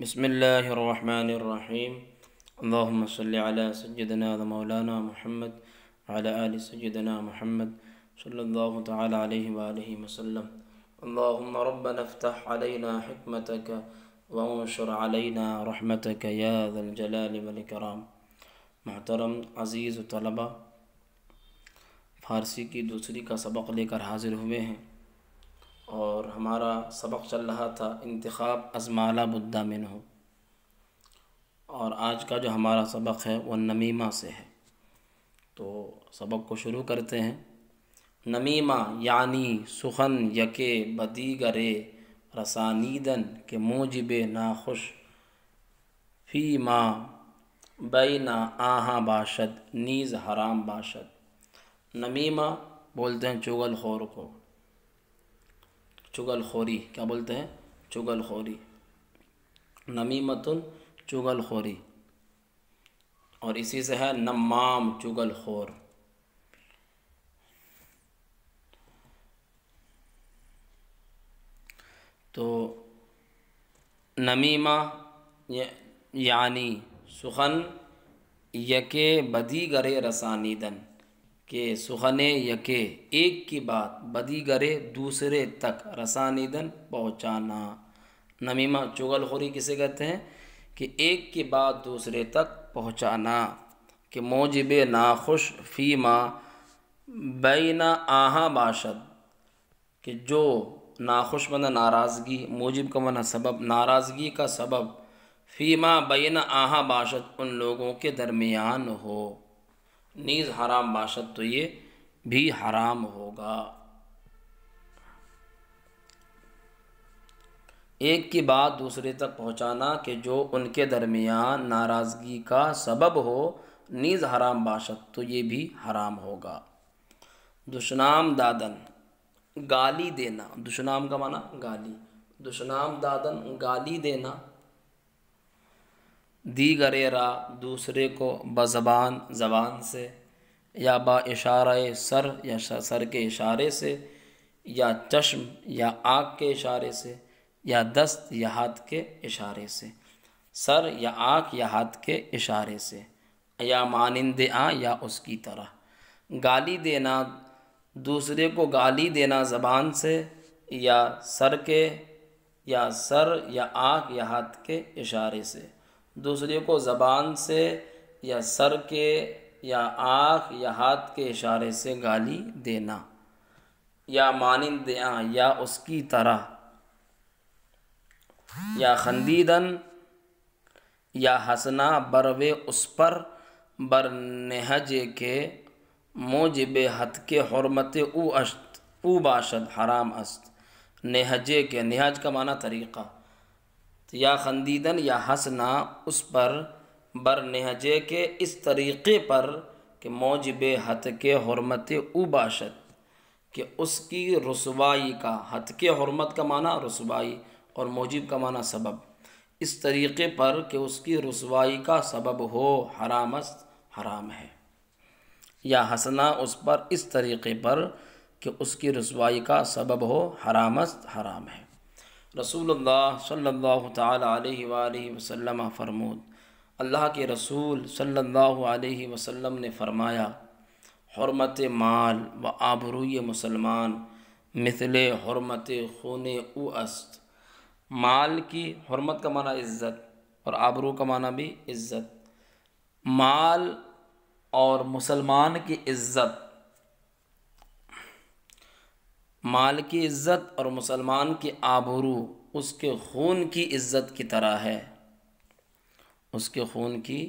بسم اللہ الرحمن الرحیم اللہم صلی علی سیدنا و مولانا محمد وعلی آل سیدنا محمد صلی اللہ تعالی علیہ وآلہ وسلم اللہم ربنا افتح علینا حکمتک وانشر علینا رحمتک یا ذا الجلال والاکرام۔ محترم عزیز طلبہ، فارسی کی دوسری کا سبق لے کر حاضر ہوئے ہیں، اور ہمارا سبق چل رہا تھا انتخاب از ما لا بد منہ، اور آج کا جو ہمارا سبق ہے وہ نمیمہ سے ہے۔ تو سبق کو شروع کرتے ہیں۔ نمیمہ یعنی سخن یکے بدیگرے رسانیدن کے موجب ناخوش، فی ما بین آہاں باشد نیز حرام باشد۔ نمیمہ بولتے ہیں چغل خور کو، چغل خوری کیا بولتے ہیں؟ چغل خوری، نمیمتن چغل خوری، اور اسی سے ہے نمام چغل خور۔ تو نمیمہ یعنی سخن یکے بدیگرے رسانیدن، کہ سخن یکے ایک کی بات بدیگرے دوسرے تک رسانیدن پہنچانا۔ نمیمہ چغل خوری کسے کہتے ہیں؟ کہ ایک کی بات دوسرے تک پہنچانا، کہ موجب ناخوش فیما بین آہاں باشد، کہ جو ناخوش معنی ناراضگی، موجب کا معنی سبب، ناراضگی کا سبب، فیما بین آہاں باشد ان لوگوں کے درمیان ہو، نیز حرام باشد تو یہ بھی حرام ہوگا۔ ایک کی بات دوسرے تک پہنچانا کہ جو ان کے درمیان ناراضگی کا سبب ہو، نیز حرام باشد تو یہ بھی حرام ہوگا۔ دشنام دادن گالی دینا، دشنام کا معنی گالی، دشنام دادن گالی دینا، دیگرے را دوسرے کو بزبان زبان سے، یا با اشارہ سر یا سر کے اشارے سے، یا چشم یا آنکھ کے اشارے سے، یا دست یا ہاتھ کے اشارے سے، سر یا آنکھ یا ہاتھ کے اشارے سے، یا مانند یا اس کی طرح۔ گالی دینا، دوسرے کو گالی دینا زبان سے یا سر یا آنکھ یا ہاتھ کے اشارے سے، دوسرے کو زبان سے یا سر کے یا آنکھ یا ہاتھ کے اشارے سے گالی دینا، یا مانند یا اس کی طرح، یا خندیدن یا ہنسنا بروے اس پر بر نہج کے موجب حد کے حرمت او باشد حرام است۔ نہجے کے، نہج کا معنی طریقہ، یا خندیدن یا ہنسنا اس پر بر نہجے کے اس طریقے پر کہ موجب حد کے حرمت او باشد، کہ اس کی رسوائی کا، حد کے حرمت کا معنی رسوائی اور موجب کا معنی سبب، اس طریقے پر کہ اس کی رسوائی کا سبب ہو، حرام است حرام ہے۔ یا ہنسنا اس پر اس طریقے پر کہ اس کی رسوائی کا سبب ہو، حرام است حرام ہے۔ رسول اللہ صلی اللہ تعالی علیہ وآلہ وسلم فرمود، اللہ کے رسول صلی اللہ علیہ وسلم نے فرمایا، حرمت مال و آبروی مسلمان مثل حرمت خون او است۔ مال کی حرمت کا معنی عزت، اور آبرو کا معنی بھی عزت۔ مال اور مسلمان کی عزت، مال کی عزت اور مسلمان کی آبرو اس کے خون کی عزت کی طرح ہے، اس کے خون کی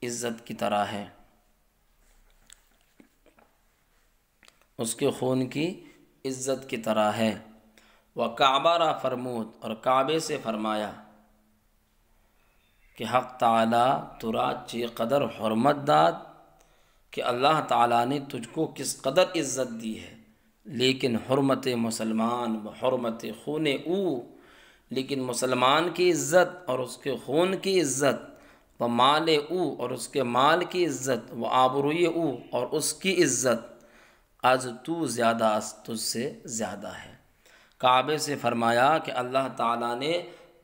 عزت کی طرح ہے، اس کے خون کی عزت کی طرح ہے۔ وَکعبہ را فرمود، اور کعبے سے فرمایا کہ حق تعالی ترا چی قدر حرمت داد، کہ اللہ تعالیٰ نے تجھ کو کس قدر عزت دی ہے، لیکن حرمت مسلمان و حرمت خون او، لیکن مسلمان کی عزت اور اس کے خون کی عزت، و مال او اور اس کے مال کی عزت، و آبروی او اور اس کی عزت، از تو زیادہ، از تجھ سے زیادہ ہے۔ کعبے سے فرمایا کہ اللہ تعالیٰ نے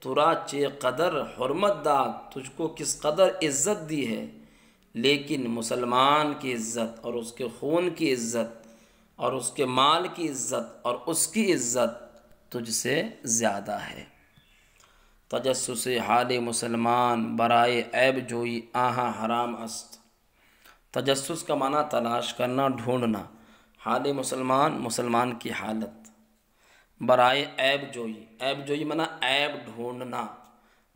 ترا چے قدر حرمت داد، تجھ کو کس قدر عزت دی ہے، لیکن مسلمان کی عزت اور اس کے خون کی عزت اور اس کے مال کی عزت اور اس کی عزت تجھ سے زیادہ ہے۔ تجسس حال مسلمان برائے عیب جوئی آہاں حرام است۔ تجسس کا معنی تلاش کرنا، ڈھونڈنا، حال مسلمان مسلمان کی حالت، برائے عیب جوئی، عیب جوئی معنی عیب ڈھونڈنا،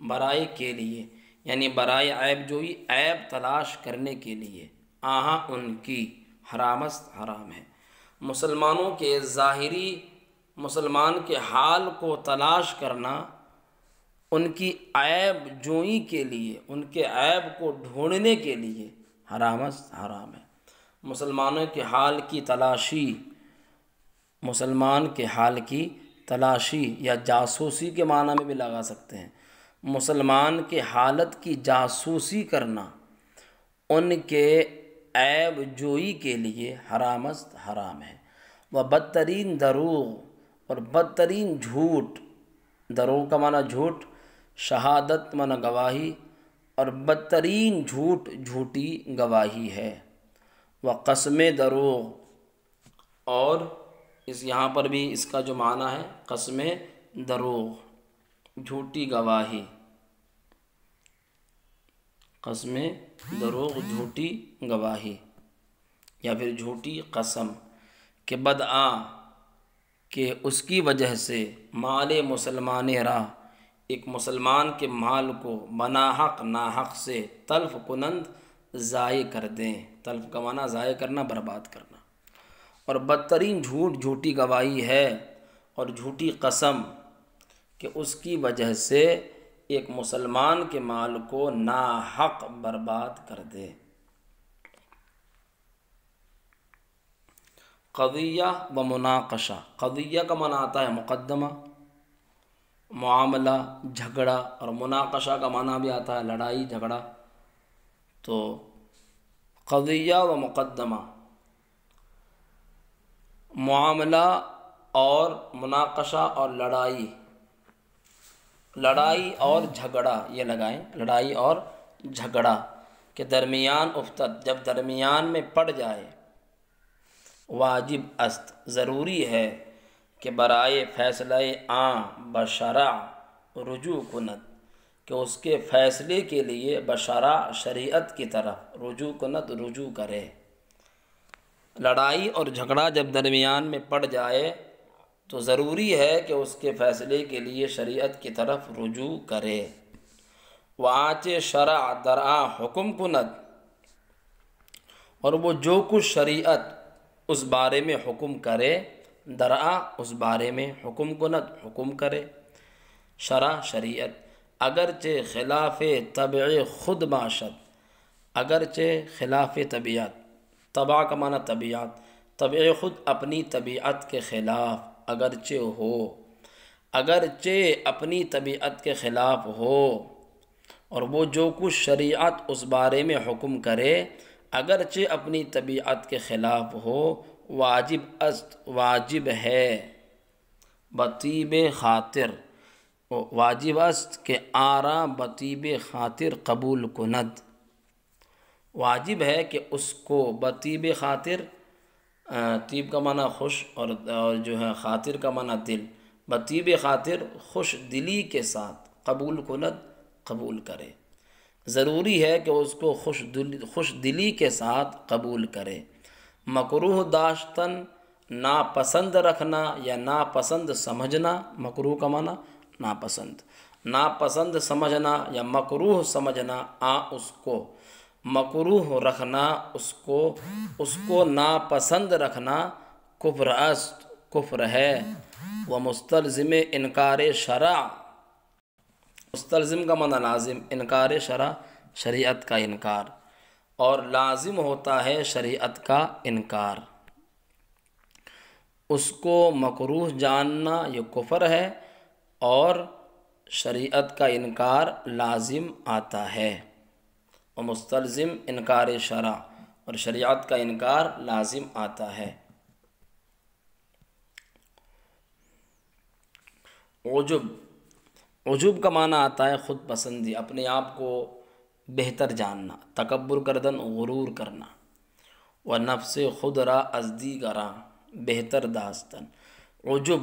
برائے کے لیے، یعنی برائے عیب جوئی عیب تلاش کرنے کے لیے، آہاں ان کی، حرام است حرام ہے۔ مسلمانوں کے ظاہری، مسلمان کے حال کو تلاش کرنا، ان کی عیب جوئی کے لیے، ان کے عیب کو ڈھونڈنے کے لیے حرام است حرام ہے۔ مسلمانوں کے حال کی تلاشی، مسلمان کے حال کی تلاشی یا جاسوسی کے معنی میں بھی لگا سکتے ہیں۔ مسلمان کے حالت کی جاسوسی کرنا، ان کے عیب جوئی کے لیے حرام است حرام ہے۔ وہ بدترین دروغ، اور بدترین جھوٹ، دروغ کا معنی جھوٹ، شہادت معنی گواہی، اور بدترین جھوٹ جھوٹی گواہی ہے۔ وہ قسم دروغ، اور یہاں پر بھی اس کا جو معنی ہے قسم دروغ، جھوٹی گواہی، قسم دروغ جھوٹی گواہی یا پھر جھوٹی قسم، کہ بدآ، کہ اس کی وجہ سے مال مسلمان راہ، ایک مسلمان کے مال کو بناحق ناحق سے تلف کنند ضائع کر دیں۔ تلف کا معنی ضائع کرنا، برباد کرنا۔ اور بدترین جھوٹ جھوٹی گواہی ہے اور جھوٹی قسم، کہ اس کی وجہ سے ایک مسلمان کے مال کو ناحق برباد کر دے۔ قضیہ و مناقشہ، قضیہ کا معنی آتا ہے مقدمہ، معاملہ، جھگڑا، اور مناقشہ کا معنی بھی آتا ہے لڑائی جھگڑا۔ تو قضیہ و مقدمہ، معاملہ اور مناقشہ اور لڑائی، لڑائی اور جھگڑا یہ لگائیں، لڑائی اور جھگڑا کے درمیان افتد، جب درمیان میں پڑ جائے، واجب است، ضروری ہے کہ برائے فیصلہ آں بشرع رجوع کند، کہ اس کے فیصلے کے لیے بشرع شریعت کی طرف رجوع کند، رجوع کرے۔ لڑائی اور جھگڑا جب درمیان میں پڑ جائے تو ضروری ہے کہ اس کے فیصلے کے لیے شریعت کی طرف رجوع کرے۔ وآنچ شرع درآ حکم کند، اور وہ جو کچھ شریعت اس بارے میں حکم کرے، درآ اس بارے میں، حکم کند حکم کرے، شرع شریعت، اگرچہ خلاف طبع خود باشد، اگرچہ خلاف طبیعت، طبع کا معنی طبیعت، طبع خود اپنی طبیعت کے خلاف اگرچہ ہو، اگرچہ اپنی طبیعت کے خلاف ہو، اور وہ جو کچھ شریعت اس بارے میں حکم کرے اگرچہ اپنی طبیعت کے خلاف ہو، واجب است، واجب ہے، بطیب خاطر، واجب است کہ آرا بطیب خاطر قبول کند، واجب ہے کہ اس کو بطیب خاطر، طیب کا معنی خوش، اور جو ہے خاطر کا معنی دل، بطیب خاطر خوش دلی کے ساتھ قبول کند، قبول کرے۔ ضروری ہے کہ اس کو خوش دلی کے ساتھ قبول کرے۔ مکروہ داشتن، ناپسند رکھنا یا ناپسند سمجھنا، مکروہ کا معنی ناپسند، ناپسند سمجھنا یا مکروہ سمجھنا، اس کو مکروہ رکھنا، اس کو ناپسند رکھنا، کفر است، کفر ہے۔ وہ مستلزم انکار شرع، مستلزم کا معنی لازم، انکار شرع شریعت کا انکار، اور لازم ہوتا ہے شریعت کا انکار۔ اس کو مکروہ جاننا یہ کفر ہے، اور شریعت کا انکار لازم آتا ہے۔ اور مستلزم انکار شرع، اور شریعت کا انکار لازم آتا ہے۔ عجب، عجب کا معنی آتا ہے خود پسندی، اپنے آپ کو بہتر جاننا، تکبر کردن غرور کرنا، و نفس خود را ازدی گراں بہتر داستن، عجب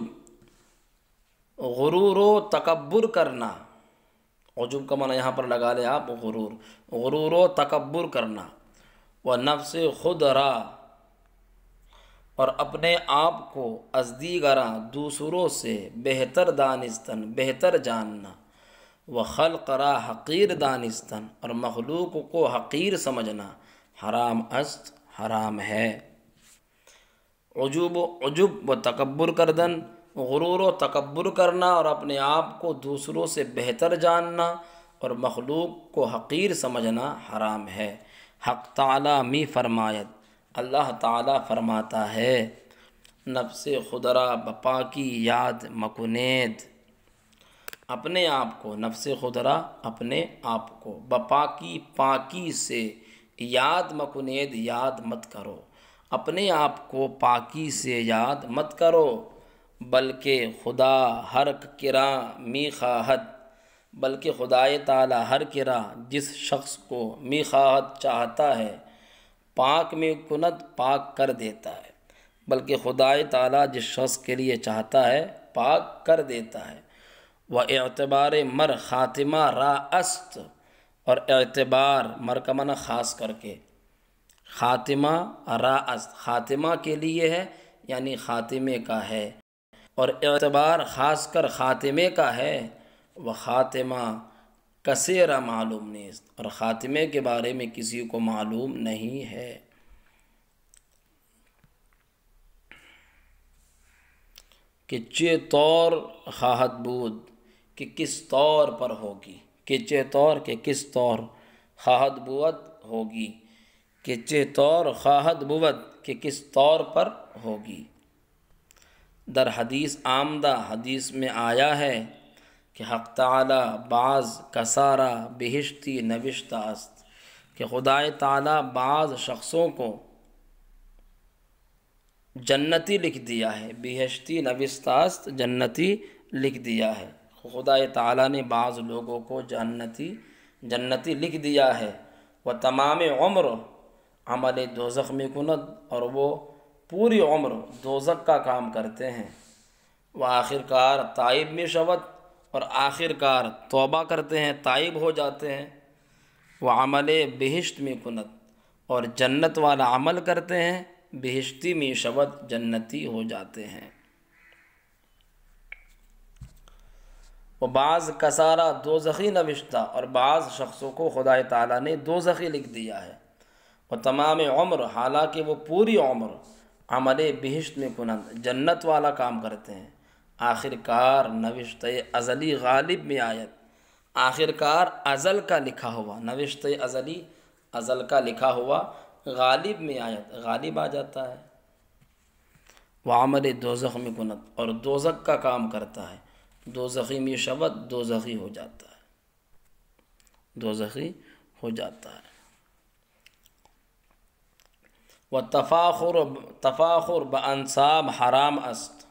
غرور و تکبر کرنا، عجب کا معنی یہاں پر لگا لیں آپ غرور، غرور و تکبر کرنا، و نفس خود را اور اپنے آپ کو ازدیگراں دوسروں سے بہتر دانستن بہتر جاننا، و خلق را حقیر دانستن اور مخلوق کو حقیر سمجھنا، حرام است حرام ہے۔ عجب و تکبر کردن، غرور و تکبر کرنا اور اپنے آپ کو دوسروں سے بہتر جاننا اور مخلوق کو حقیر سمجھنا حرام ہے۔ حق تعالی می فرمایت، اللہ تعالی فرماتا ہے، نفس خودرا بپاکی یاد مکنید، اپنے آپ کو، نفس خودرا اپنے آپ کو، بپاکی پاکی سے، یاد مکنید یاد مت کرو، اپنے آپ کو پاکی سے یاد مت کرو، بلکہ خدا ہر کرا می خواہد، بلکہ خدائے تعالی ہر کرا جس شخص کو می خواہد چاہتا ہے، پاک میں کند پاک کر دیتا ہے، بلکہ خدائے تعالی جس شخص کے لیے چاہتا ہے پاک کر دیتا ہے۔ و اعتبار مر خاتمہ را است، اور اعتبار مر کا معنی خاص کر کے، خاتمہ را است خاتمہ کے لیے ہے، یعنی خاتمے کا ہے، اور اعتبار خاص کر خاتمے کا ہے، وہ خاتمہ کثیرہ معلوم نیست، اور خاتمے کے بارے میں کسی کو معلوم نہیں ہے۔ کہ چے طور خواہد بود، کہ کس طور پر ہوگی، کہ چے طور کہ کس طور، خواہد بود ہوگی، کہ چے طور خواہد بود کہ کس طور پر ہوگی۔ در حدیث آمدہ، حدیث میں آیا ہے کہ حق تعالی بعض کسارا بہشتی نوشتہ است، کہ خدائے تعالی بعض شخصوں کو جنتی لکھ دیا ہے، بہشتی نوشتہ است جنتی لکھ دیا ہے، خدائے تعالی نے بعض لوگوں کو جنتی لکھ دیا ہے، وہ تمام عمر عمل دوزخ میں کند، اور وہ پوری عمر دوزخ کا کام کرتے ہیں، وہ آخر کار تائب میں شود، اور آخر کار توبہ کرتے ہیں تائب ہو جاتے ہیں، وہ عمل بہشت میں کند، اور جنت والا عمل کرتے ہیں، بہشتی میں شود جنتی ہو جاتے ہیں۔ وہ بعض کسارہ دوزخی نوشتہ، اور بعض شخصوں کو خدائے تعالیٰ نے دوزخی لکھ دیا ہے، وہ تمام عمر حالانکہ وہ پوری عمر عمل بہشت میں کنند جنت والا کام کرتے ہیں، آخر کار نوشتہ ازلی غالب میں آیت، آخر کار ازل کا لکھا ہوا، نوشتہ ازلی ازل کا لکھا ہوا غالب میں آیت، غالب آ جاتا ہے، وہ عمل دوزخ میں کنت، اور دوزخ کا کام کرتا ہے، دوزخی میں شبت دوزخی ہو جاتا ہے، دوزخی ہو جاتا ہے۔ و تفاخر بانساب حرام است،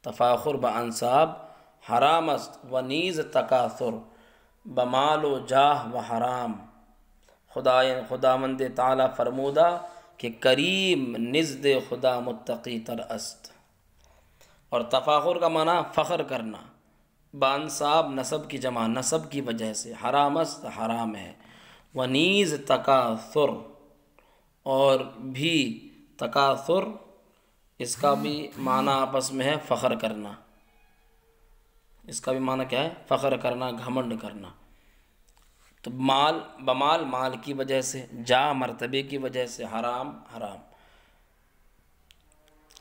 تفاخر بانساب حرام است، و نیز تکاثر بمال و جاہ و حرام، خداوند تعالی فرمودہ کہ کریم نزد خدا متقی تر است، اور تفاخر کا معنی فخر کرنا، بانساب نسب کی جمع، نسب کی وجہ سے، حرام است حرام ہے، و نیز تکاثر، اور بھی تکاثر اس کا بھی معنی آپس میں ہے فخر کرنا، اس کا بھی معنی کیا ہے؟ فخر کرنا، گھمنڈ کرنا۔ تو مال بمال مال کی وجہ سے، جا مرتبے کی وجہ سے، حرام حرام،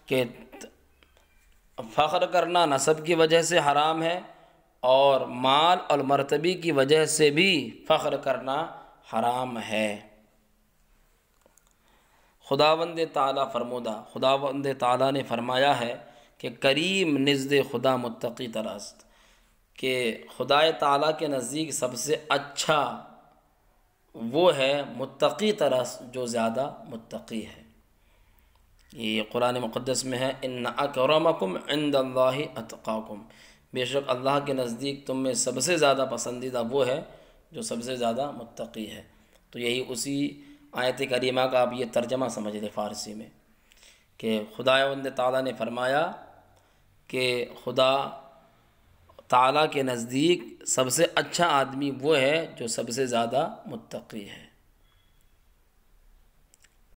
کہ فخر کرنا نسب کی وجہ سے حرام ہے، اور مال اور مرتبے کی وجہ سے بھی فخر کرنا حرام ہے۔ خداوند تعالیٰ فرمودہ، خداوند تعالیٰ نے فرمایا ہے کہ کریم نزد خدا متقی تر است، کہ خدائے تعالیٰ کے نزدیک سب سے اچھا وہ ہے متقی تر است، جو زیادہ متقی ہے۔ یہ قرآن مقدس میں ہے، ان اکرمکم عند اللہ اتقاکم، بے شک اللہ کے نزدیک تم میں سب سے زیادہ پسندیدہ وہ ہے جو سب سے زیادہ متقی ہے۔ تو یہی اسی آیت کریمہ کا آپ یہ ترجمہ سمجھ لیں فارسی میں، کہ خداوند تعالیٰ نے فرمایا کہ خدا تعالیٰ کے نزدیک سب سے اچھا آدمی وہ ہے جو سب سے زیادہ متقی ہے۔